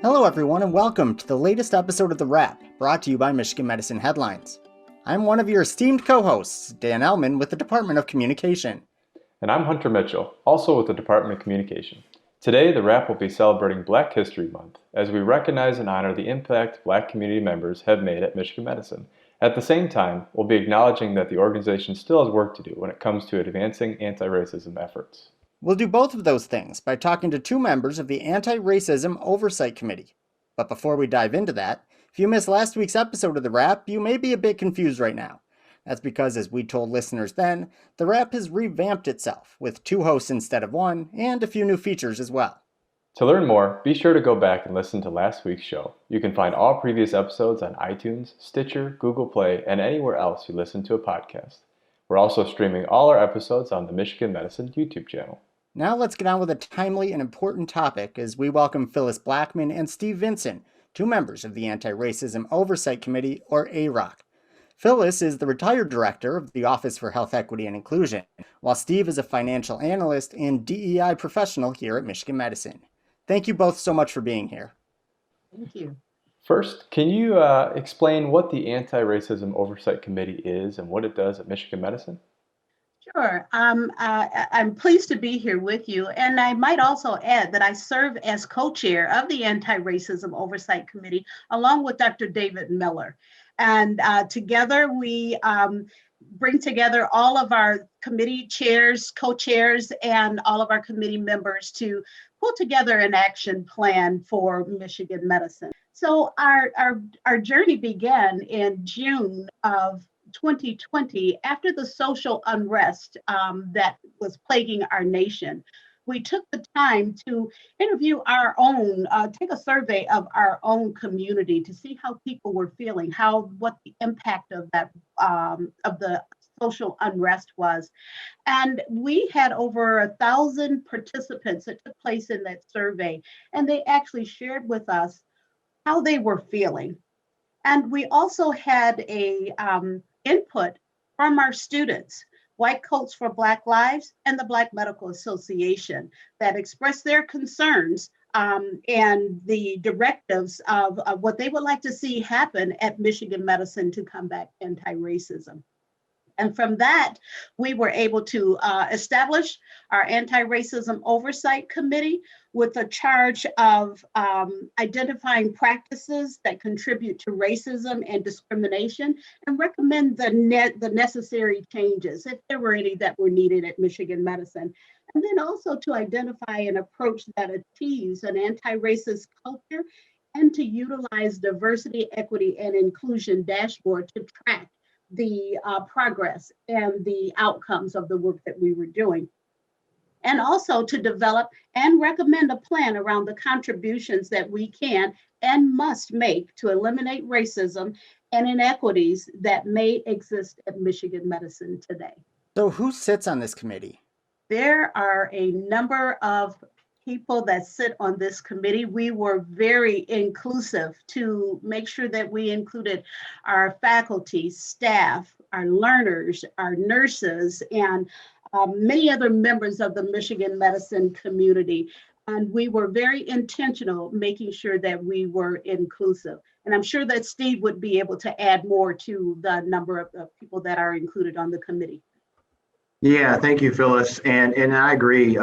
Hello everyone and welcome to the latest episode of The Wrap, brought to you by Michigan Medicine Headlines. I'm one of your esteemed co-hosts, Dan Ellman with the Department of Communication. And I'm Hunter Mitchell, also with the Department of Communication. Today, The Wrap will be celebrating Black History Month, as we recognize and honor the impact Black community members have made at Michigan Medicine. At the same time, we'll be acknowledging that the organization still has work to do when it comes to advancing anti-racism efforts. We'll do both of those things by talking to two members of the Antiracism Oversight Committee. But before we dive into that, if you missed last week's episode of The Wrap, you may be a bit confused right now. That's because, as we told listeners then, The Wrap has revamped itself, with two hosts instead of one, and a few new features as well. To learn more, be sure to go back and listen to last week's show. You can find all previous episodes on iTunes, Stitcher, Google Play, and anywhere else you listen to a podcast. We're also streaming all our episodes on the Michigan Medicine YouTube channel. Now let's get on with a timely and important topic as we welcome Phyllis Blackman and Steve Vinson, two members of the Antiracism Oversight Committee, or AROC. Phyllis is the retired director of the Office for Health Equity and Inclusion, while Steve is a financial analyst and DEI professional here at Michigan Medicine. Thank you both so much for being here. Thank you. First, can you explain what the Antiracism Oversight Committee is and what it does at Michigan Medicine? Sure. I'm pleased to be here with you. And I might also add that I serve as co-chair of the Anti-Racism Oversight Committee, along with Dr. David Miller. And together we bring together all of our committee chairs, co-chairs, and all of our committee members to pull together an action plan for Michigan Medicine. So our journey began in June of 2020, after the social unrest that was plaguing our nation. We took the time to interview our own, take a survey of our own community to see how people were feeling, what the impact of that, of the social unrest was. And we had over 1,000 participants that took place in that survey, and they actually shared with us how they were feeling. And we also had a input from our students, White Coats for Black Lives and the Black Medical Association, that expressed their concerns and the directives of what they would like to see happen at Michigan Medicine to combat anti-racism. And from that, we were able to establish our Anti-Racism Oversight Committee with a charge of identifying practices that contribute to racism and discrimination and recommend the necessary changes, if there were any that were needed at Michigan Medicine. And then also to identify an approach that achieves an anti-racist culture and to utilize diversity, equity, and inclusion dashboard to track the progress and the outcomes of the work that we were doing. And also to develop and recommend a plan around the contributions that we can and must make to eliminate racism and inequities that may exist at Michigan Medicine today. So who sits on this committee? There are a number of people that sit on this committee. We were very inclusive to make sure that we included our faculty, staff, our learners, our nurses, and many other members of the Michigan Medicine community. And we were very intentional making sure that we were inclusive. And I'm sure that Steve would be able to add more to the number of people that are included on the committee. Yeah, thank you, Phyllis. And I agree.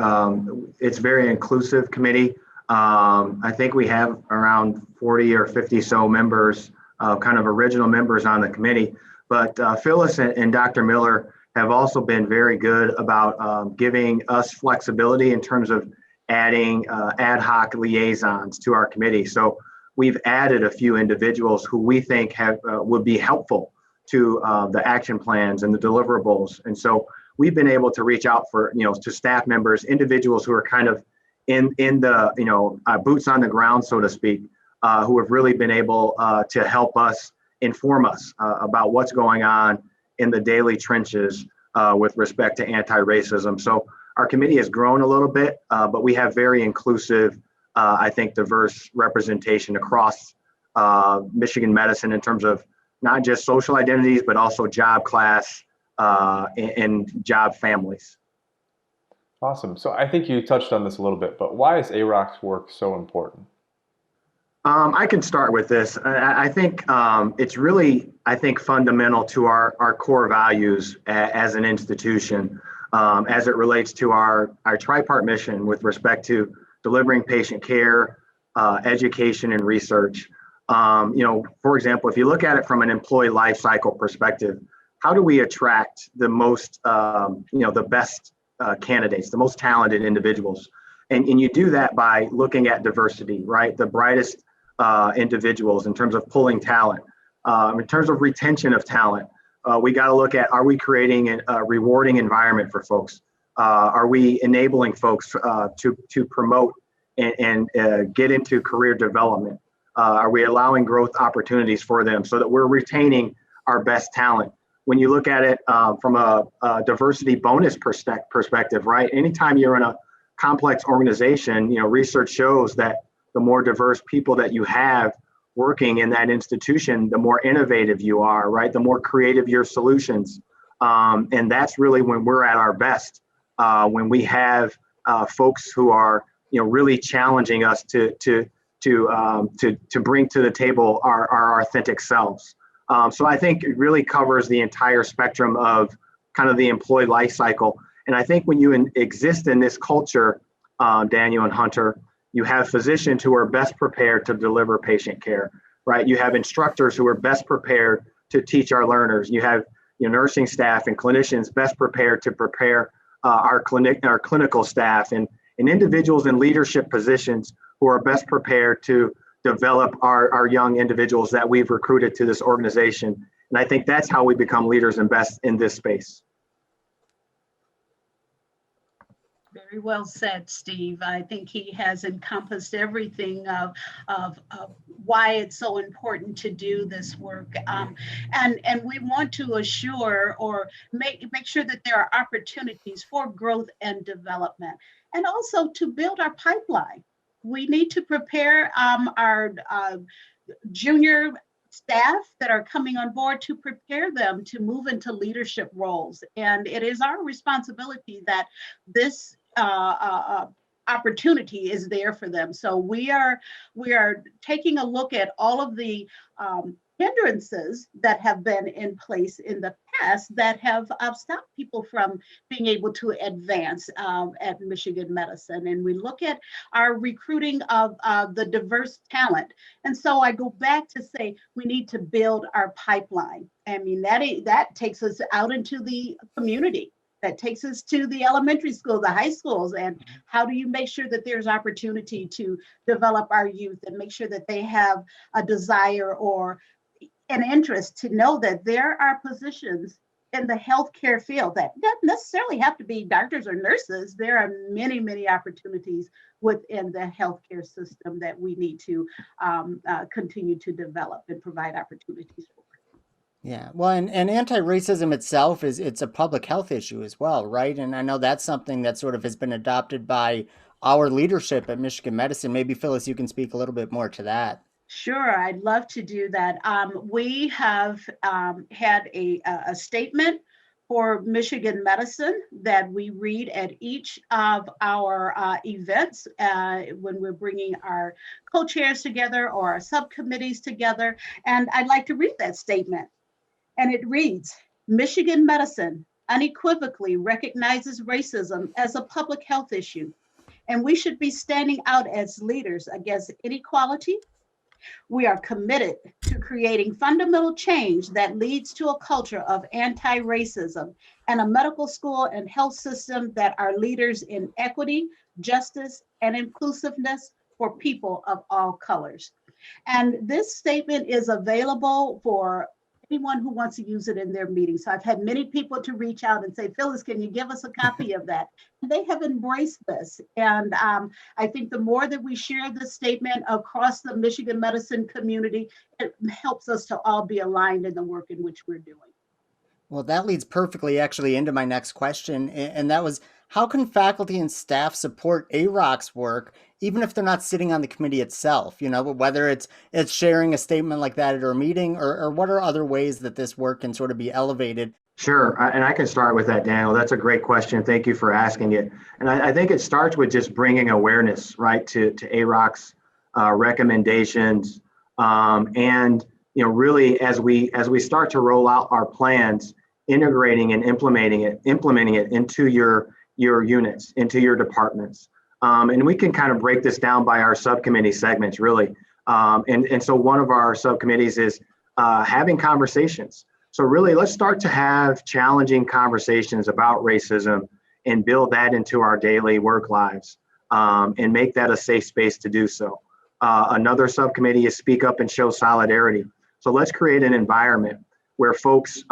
It's a very inclusive committee. I think we have around 40 or 50 so members, kind of original members on the committee. But Phyllis and Dr. Miller have also been very good about giving us flexibility in terms of adding ad hoc liaisons to our committee. So we've added a few individuals who we think would be helpful to the action plans and the deliverables. And so we've been able to reach out to staff members, individuals who are kind of in the boots on the ground, so to speak, who have really been able to help us, inform us about what's going on in the daily trenches with respect to anti-racism. So our committee has grown a little bit, but we have very inclusive, I think, diverse representation across Michigan Medicine in terms of not just social identities, but also job class, and job families. Awesome. So I think you touched on this a little bit, but why is AROC's work so important? I can start with this. I think it's really, I think, fundamental to our core values as an institution, as it relates to our tripart mission with respect to delivering patient care, education, and research. For example, if you look at it from an employee life cycle perspective, how do we attract the most, the best candidates, the most talented individuals? And you do that by looking at diversity, right? The brightest individuals in terms of pulling talent. In terms of retention of talent, we got to look at, are we creating a rewarding environment for folks? Are we enabling folks to promote and get into career development? Are we allowing growth opportunities for them so that we're retaining our best talent? When you look at it from a diversity bonus perspective, right? Anytime you're in a complex organization, research shows that the more diverse people that you have working in that institution, the more innovative you are, right? The more creative your solutions. And that's really when we're at our best, when we have folks who are, really challenging us to bring to the table our authentic selves. So I think it really covers the entire spectrum of kind of the employee life cycle. And I think when you exist in this culture, Daniel and Hunter, you have physicians who are best prepared to deliver patient care, right? You have instructors who are best prepared to teach our learners. You have nursing staff and clinicians best prepared to prepare our clinical staff, and individuals in leadership positions who are best prepared to develop our young individuals that we've recruited to this organization. And I think that's how we become leaders and best in this space. Very well said, Steve. I think he has encompassed everything of why it's so important to do this work. And we want to assure or make sure that there are opportunities for growth and development, and also to build our pipeline. We need to prepare our junior staff that are coming on board, to prepare them to move into leadership roles. And it is our responsibility that this opportunity is there for them. So we are taking a look at all of the hindrances that have been in place in the past that have stopped people from being able to advance at Michigan Medicine. And we look at our recruiting of the diverse talent. And so I go back to say we need to build our pipeline. I mean, that takes us out into the community. That takes us to the elementary school, the high schools, and how do you make sure that there's opportunity to develop our youth and make sure that they have a desire or an interest to know that there are positions in the healthcare field that doesn't necessarily have to be doctors or nurses. There are many, many opportunities within the healthcare system that we need to continue to develop and provide opportunities for. Yeah, well, and anti-racism itself it's a public health issue as well, right? And I know that's something that sort of has been adopted by our leadership at Michigan Medicine. Maybe Phyllis, you can speak a little bit more to that. Sure, I'd love to do that. We have had a statement for Michigan Medicine that we read at each of our events when we're bringing our co-chairs together or our subcommittees together. And I'd like to read that statement. And it reads, Michigan Medicine unequivocally recognizes racism as a public health issue, and we should be standing out as leaders against inequality. We are committed to creating fundamental change that leads to a culture of anti-racism and a medical school and health system that are leaders in equity, justice, and inclusiveness for people of all colors. And this statement is available for anyone who wants to use it in their meetings. So I've had many people to reach out and say, Phyllis, can you give us a copy of that? And they have embraced this. And I think the more that we share this statement across the Michigan Medicine community, it helps us to all be aligned in the work in which we're doing. Well, that leads perfectly actually into my next question. And that was, how can faculty and staff support AROC's work, even if they're not sitting on the committee itself? Whether it's sharing a statement like that at our meeting, or what are other ways that this work can sort of be elevated? Sure, and I can start with that, Daniel. That's a great question. Thank you for asking it. And I think it starts with just bringing awareness, right, to AROC's recommendations, and really as we start to roll out our plans, integrating and implementing it into your units, into your departments. And we can kind of break this down by our subcommittee segments, really. And so one of our subcommittees is having conversations. So really, let's start to have challenging conversations about racism and build that into our daily work lives, and make that a safe space to do so. Another subcommittee is speak up and show solidarity. So let's create an environment where folks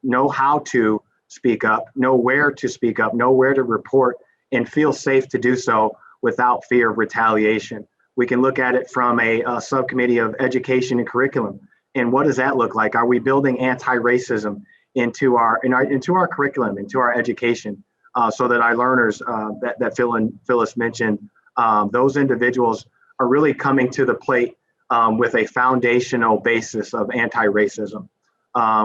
know how to speak up, know where to speak up, know where to report, and feel safe to do so without fear of retaliation. We can look at it from a subcommittee of education and curriculum. And what does that look like? Are we building anti-racism into our curriculum, into our education, so that our learners that Phil and Phyllis mentioned, those individuals are really coming to the plate with a foundational basis of anti-racism.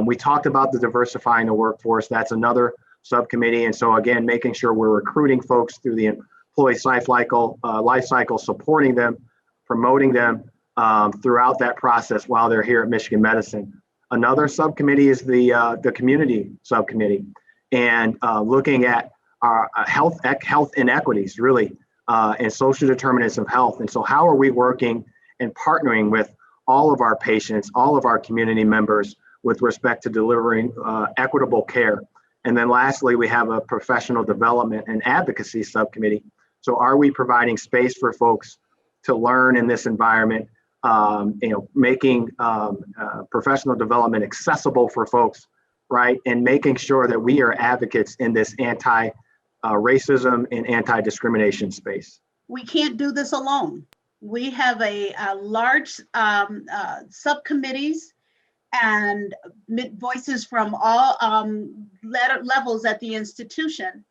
We talked about the diversifying the workforce. That's another subcommittee. And so again, making sure we're recruiting folks through the employee life cycle, supporting them, promoting them throughout that process while they're here at Michigan Medicine. Another subcommittee is the community subcommittee, and looking at our health inequities, really, and social determinants of health. And so how are we working and partnering with all of our patients, all of our community members with respect to delivering equitable care? And then lastly, we have a professional development and advocacy subcommittee. So are we providing space for folks to learn in this environment, making professional development accessible for folks, right? And making sure that we are advocates in this anti-racism and anti-discrimination space. We can't do this alone. We have a large subcommittees and voices from all levels at the institution,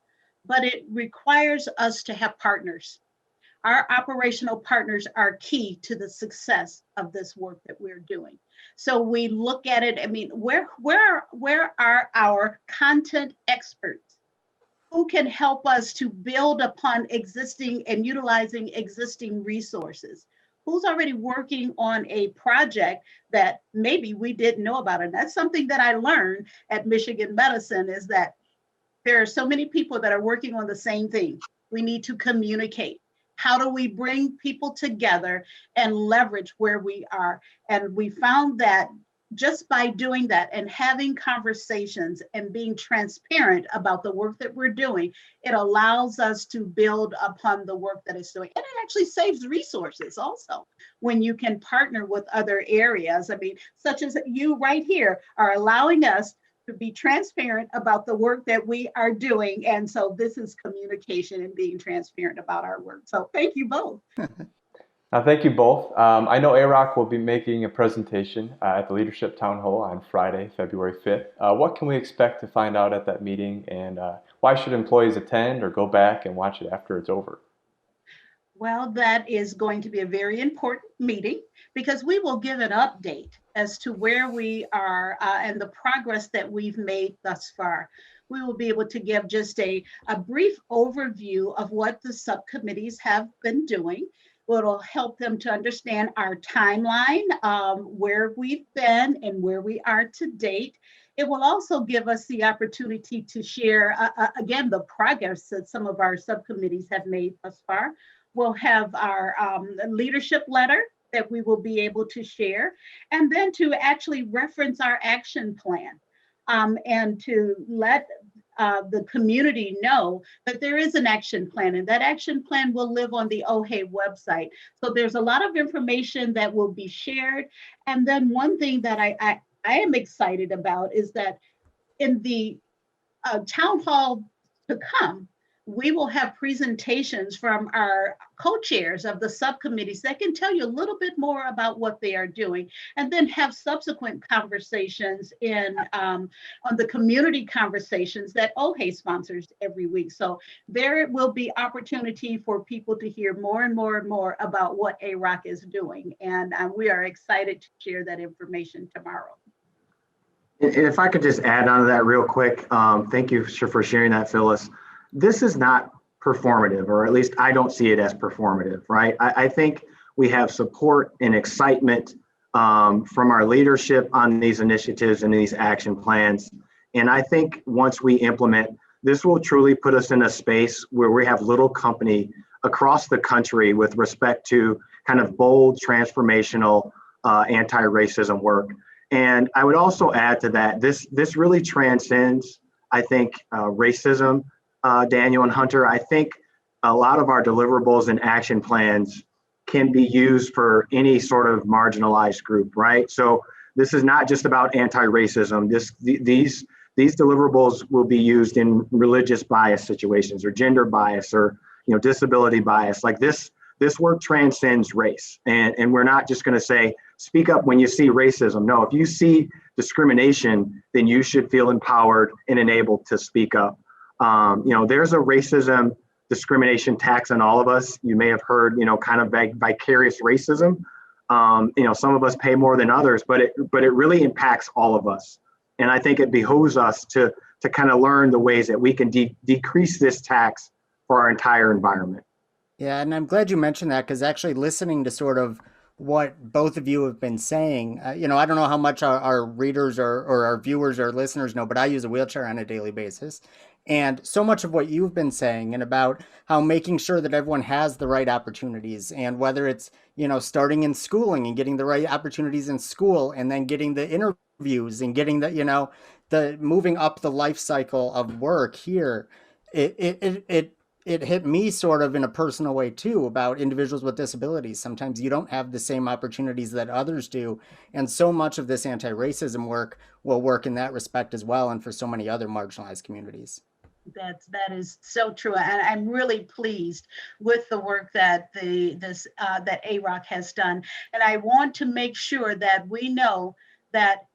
but it requires us to have partners. Our operational partners are key to the success of this work that we're doing. So we look at it, I mean, where are our content experts? Who can help us to build upon existing and utilizing existing resources? Who's already working on a project that maybe we didn't know about? And that's something that I learned at Michigan Medicine, is that there are so many people that are working on the same thing. We need to communicate. How do we bring people together and leverage where we are? And we found that just by doing that and having conversations and being transparent about the work that we're doing, it allows us to build upon the work that it's doing. And it actually saves resources also when you can partner with other areas. I mean, such as you right here are allowing us to be transparent about the work that we are doing. And so this is communication and being transparent about our work. So thank you both. Thank you both. I know AROC will be making a presentation at the Leadership Town Hall on Friday, February 5th. What can we expect to find out at that meeting, and why should employees attend or go back and watch it after it's over? Well, that is going to be a very important meeting because we will give an update as to where we are and the progress that we've made thus far. We will be able to give just a brief overview of what the subcommittees have been doing. It'll help them to understand our timeline, where we've been and where we are to date. It will also give us the opportunity to share, again, the progress that some of our subcommittees have made thus far. We'll have our leadership letter that we will be able to share, and then to actually reference our action plan and to let the community know that there is an action plan, and that action plan will live on the OHAE website. So there's a lot of information that will be shared. And then one thing that I am excited about is that in the town hall to come, we will have presentations from our co-chairs of the subcommittees that can tell you a little bit more about what they are doing, and then have subsequent conversations on the community conversations that OHAE sponsors every week. So there will be opportunity for people to hear more and more and more about what AROC is doing. And we are excited to share that information tomorrow. And if I could just add on to that real quick, thank you for sharing that, Phyllis. This is not performative, or at least I don't see it as performative, right? I think we have support and excitement from our leadership on these initiatives and these action plans. And I think once we implement, this will truly put us in a space where we have little company across the country with respect to kind of bold, transformational anti-racism work. And I would also add to that, this really transcends, I think, racism, Daniel and Hunter. I think a lot of our deliverables and action plans can be used for any sort of marginalized group, right? So this is not just about anti-racism. These deliverables will be used in religious bias situations or gender bias or disability bias. Like this work transcends race. And we're not just going to say, speak up when you see racism. No, if you see discrimination, then you should feel empowered and enabled to speak up. There's a racism discrimination tax on all of us. You may have heard, kind of vicarious racism. Some of us pay more than others, but it really impacts all of us. And I think it behooves us to kind of learn the ways that we can decrease this tax for our entire environment. Yeah, and I'm glad you mentioned that, because actually listening to sort of what both of you have been saying, I don't know how much our readers or our viewers or listeners know, but I use a wheelchair on a daily basis. And so much of what you've been saying and about how making sure that everyone has the right opportunities, and whether it's, starting in schooling and getting the right opportunities in school, and then getting the interviews and getting the moving up the life cycle of work here, it hit me sort of in a personal way too, about individuals with disabilities. Sometimes you don't have the same opportunities that others do. And so much of this anti-racism work will work in that respect as well, and for so many other marginalized communities. That is so true, and I'm really pleased with the work that that AROC has done. And I want to make sure that we know that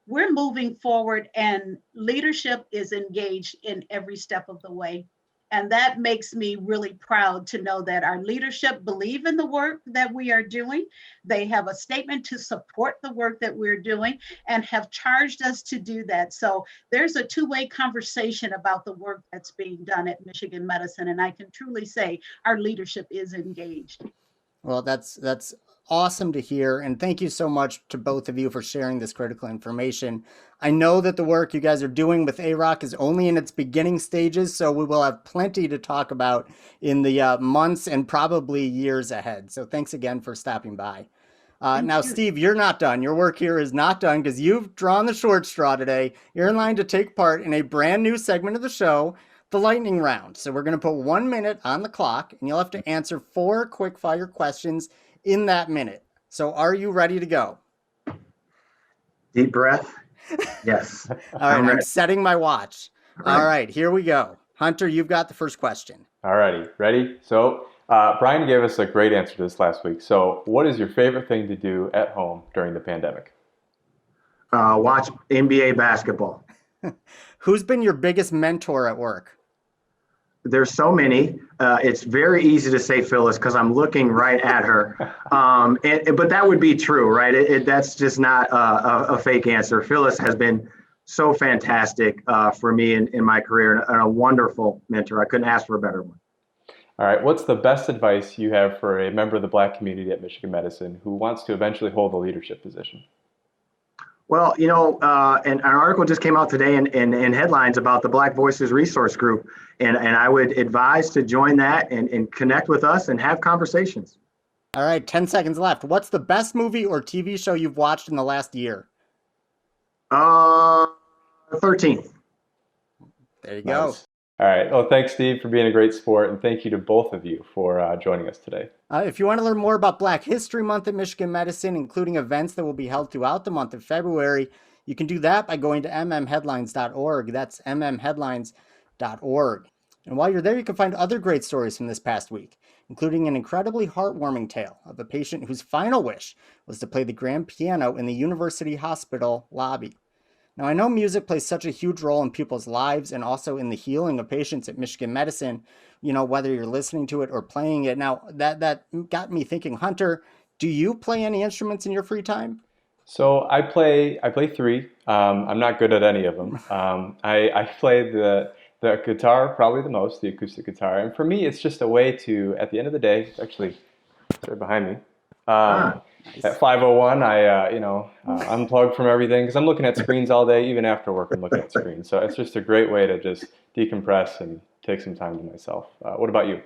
we're moving forward and leadership is engaged in every step of the way. And that makes me really proud to know that our leadership believe in the work that we are doing. They have a statement to support the work that we're doing and have charged us to do that. So there's a two-way conversation about the work that's being done at Michigan Medicine. And I can truly say our leadership is engaged. Well, that's awesome to hear. And thank you so much to both of you for sharing this critical information. I know that the work you guys are doing with AROC is only in its beginning stages, so we will have plenty to talk about in the months and probably years ahead. So thanks again for stopping by. Now, Steve, you're not done. Your work here is not done, because you've drawn the short straw today. You're in line to take part in a brand new segment of the show, the lightning round. So we're going to put 1 minute on the clock, and you'll have to answer 4 quick fire questions in that minute. So are you ready to go? Deep breath. Yes. All right, I'm setting my watch. All right, here we go. Hunter, you've got the first question. All righty, ready? So Brian gave us a great answer to this last week. So what is your favorite thing to do at home during the pandemic? Watch NBA basketball. Who's been your biggest mentor at work? There's so many. It's very easy to say Phyllis because I'm looking right at her. But that would be true, right? That's just not a fake answer. Phyllis has been so fantastic for me in my career, and a wonderful mentor. I couldn't ask for a better one. All right, what's the best advice you have for a member of the Black community at Michigan Medicine who wants to eventually hold a leadership position? Well, an article just came out today in headlines about the Black Voices Resource Group. And I would advise to join that and connect with us and have conversations. All right, 10 seconds left. What's the best movie or TV show you've watched in the last year? 13th. There you go. Nice. All right. Well, thanks, Steve, for being a great sport, and thank you to both of you for joining us today. If you want to learn more about Black History Month at Michigan Medicine, including events that will be held throughout the month of February, you can do that by going to mmheadlines.org. That's mmheadlines.org. And while you're there, you can find other great stories from this past week, including an incredibly heartwarming tale of a patient whose final wish was to play the grand piano in the university hospital lobby. Now, I know music plays such a huge role in people's lives and also in the healing of patients at Michigan Medicine, whether you're listening to it or playing it. Now, that got me thinking, Hunter, do you play any instruments in your free time? So I play 3. I'm not good at any of them. I play the guitar probably the most, the acoustic guitar. And for me, it's just a way to, at the end of the day, actually, it's right behind me. At 5:01, I unplug from everything because I'm looking at screens all day. Even after work, I'm looking at screens. So it's just a great way to just decompress and take some time to myself. What about you?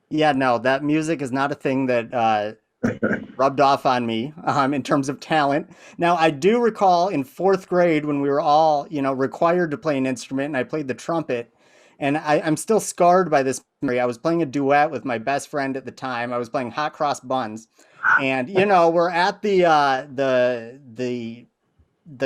Yeah, no, that music is not a thing that rubbed off on me in terms of talent. Now, I do recall in fourth grade when we were all, required to play an instrument, and I played the trumpet. And I'm still scarred by this memory. I was playing a duet with my best friend at the time. I was playing Hot Cross Buns, and we're at the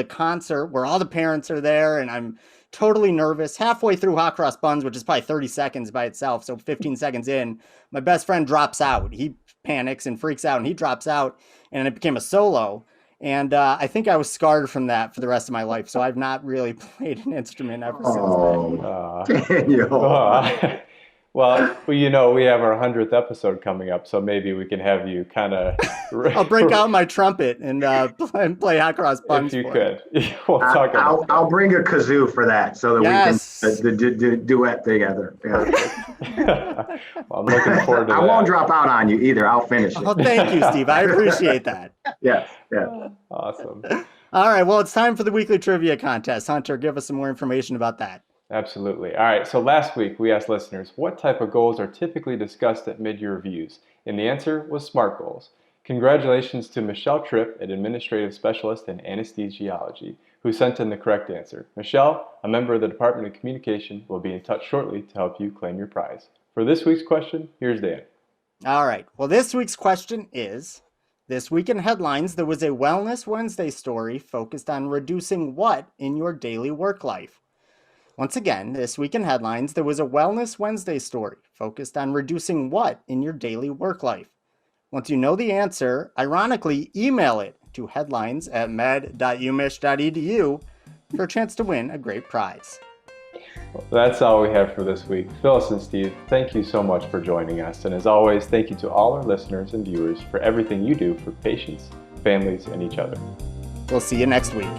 concert where all the parents are there, and I'm totally nervous. Halfway through Hot Cross Buns, which is probably 30 seconds by itself, so 15 seconds in, my best friend drops out. He panics and freaks out, and he drops out, and it became a solo. And I think I was scarred from that for the rest of my life. So I've not really played an instrument ever since then. Daniel. Well, we have our 100th episode coming up, so maybe we can have you kind of. I'll break out my trumpet and play Hot Cross Buns. If you could, we'll talk about I'll bring a kazoo for that, so that we can duet together. Yeah. Well, I'm looking forward to that. I won't drop out on you either. I'll finish it. Oh, thank you, Steve. I appreciate that. Yeah. Yeah. Awesome. All right. Well, it's time for the weekly trivia contest. Hunter, give us some more information about that. Absolutely. All right. So last week we asked listeners what type of goals are typically discussed at mid-year reviews, and the answer was SMART goals. Congratulations to Michelle Tripp, an administrative specialist in anesthesiology, who sent in the correct answer. Michelle, a member of the Department of Communication, will be in touch shortly to help you claim your prize. For this week's question, here's Dan. All right. Well, this week's question is, this week in headlines, there was a Wellness Wednesday story focused on reducing what in your daily work life? Once again, this week in headlines, there was a Wellness Wednesday story focused on reducing what in your daily work life? Once you know the answer, ironically, email it to headlines@med.umich.edu for a chance to win a great prize. Well, that's all we have for this week. Phyllis and Steve, thank you so much for joining us. And as always, thank you to all our listeners and viewers for everything you do for patients, families, and each other. We'll see you next week.